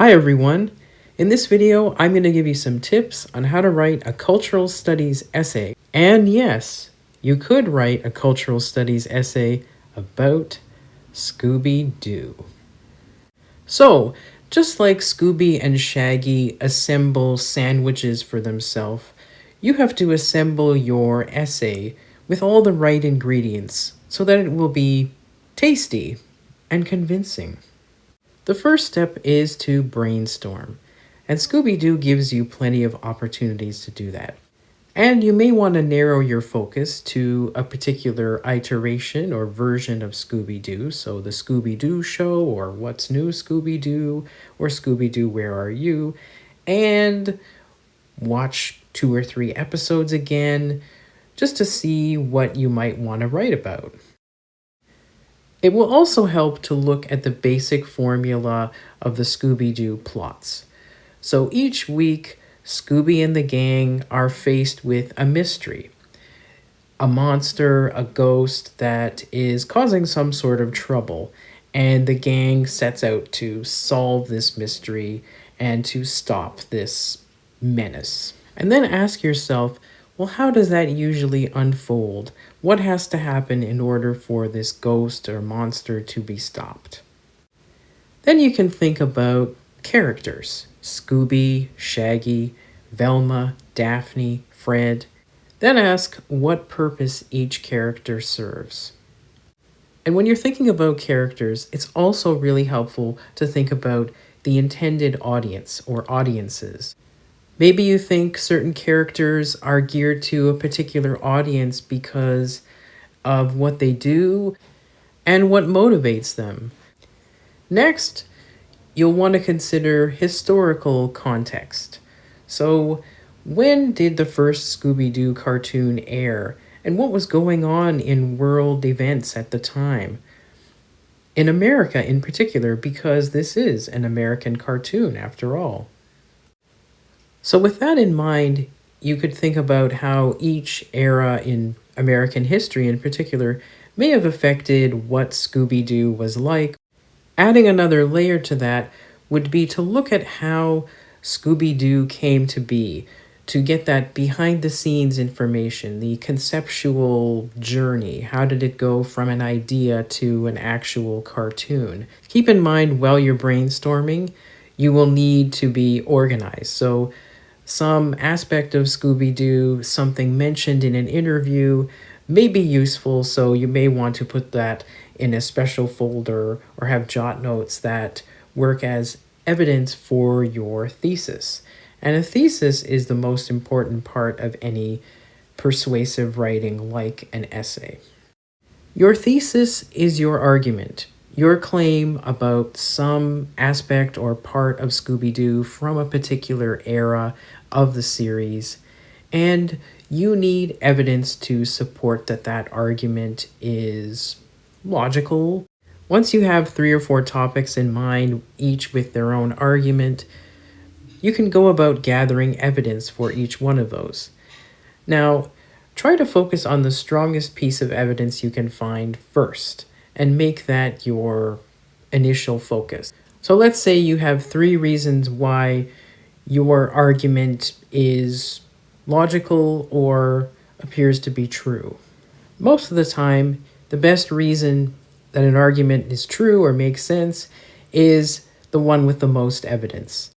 Hi everyone! In this video, I'm going to give you some tips on how to write a cultural studies essay. And yes, you could write a cultural studies essay about Scooby-Doo. So, just like Scooby and Shaggy assemble sandwiches for themselves, you have to assemble your essay with all the right ingredients so that it will be tasty and convincing. The first step is to brainstorm, and Scooby-Doo gives you plenty of opportunities to do that. And you may want to narrow your focus to a particular iteration or version of Scooby-Doo, so the Scooby-Doo show, or What's New Scooby-Doo, or Scooby-Doo Where Are You, and watch 2 or 3 episodes again just to see what you might want to write about. It will also help to look at the basic formula of the Scooby-Doo plots. So each week, Scooby and the gang are faced with a mystery. A monster, a ghost that is causing some sort of trouble, and the gang sets out to solve this mystery and to stop this menace. And then ask yourself, well, how does that usually unfold? What has to happen in order for this ghost or monster to be stopped? Then you can think about characters: Scooby, Shaggy, Velma, Daphne, Fred. Then ask what purpose each character serves. And when you're thinking about characters, it's also really helpful to think about the intended audience or audiences. Maybe you think certain characters are geared to a particular audience because of what they do and what motivates them. Next, you'll want to consider historical context. So, when did the first Scooby-Doo cartoon air, and what was going on in world events at the time? In America in particular, because this is an American cartoon after all. So with that in mind, you could think about how each era in American history in particular may have affected what Scooby-Doo was like. Adding another layer to that would be to look at how Scooby-Doo came to be, to get that behind-the-scenes information, the conceptual journey. How did it go from an idea to an actual cartoon? Keep in mind, while you're brainstorming, you will need to be organized. So some aspect of Scooby-Doo, something mentioned in an interview, may be useful, so you may want to put that in a special folder or have jot notes that work as evidence for your thesis. And a thesis is the most important part of any persuasive writing, like an essay. Your thesis is your argument, your claim about some aspect or part of Scooby-Doo from a particular era of the series, and you need evidence to support that argument is logical. Once you have 3 or 4 topics in mind, each with their own argument, you can go about gathering evidence for each one of those. Now, try to focus on the strongest piece of evidence you can find first, and make that your initial focus. So let's say you have 3 reasons why your argument is logical or appears to be true. Most of the time, the best reason that an argument is true or makes sense is the one with the most evidence.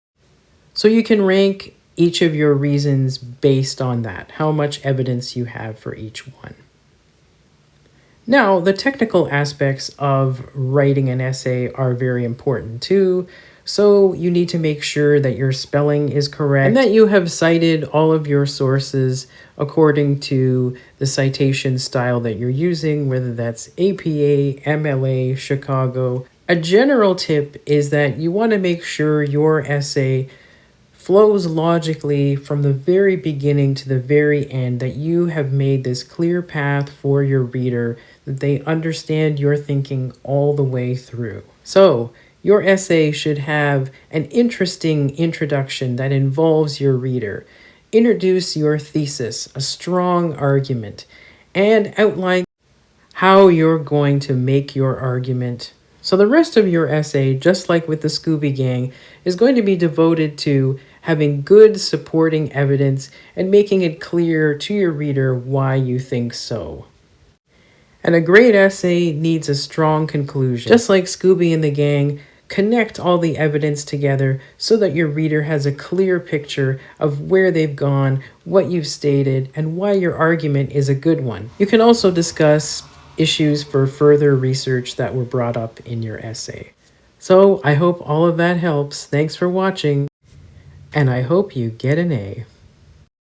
So you can rank each of your reasons based on that, how much evidence you have for each one. Now, the technical aspects of writing an essay are very important too, so you need to make sure that your spelling is correct and that you have cited all of your sources according to the citation style that you're using, whether that's APA, MLA, Chicago. A general tip is that you want to make sure your essay flows logically from the very beginning to the very end, that you have made this clear path for your reader, that they understand your thinking all the way through. So, your essay should have an interesting introduction that involves your reader. Introduce your thesis, a strong argument, and outline how you're going to make your argument So the rest of your essay, just like with the Scooby Gang, is going to be devoted to having good supporting evidence and making it clear to your reader why you think so. And a great essay needs a strong conclusion. Just like Scooby and the Gang, connect all the evidence together so that your reader has a clear picture of where they've gone, what you've stated, and why your argument is a good one. You can also discuss issues for further research that were brought up in your essay. So I hope all of that helps. Thanks for watching, and I hope you get an A.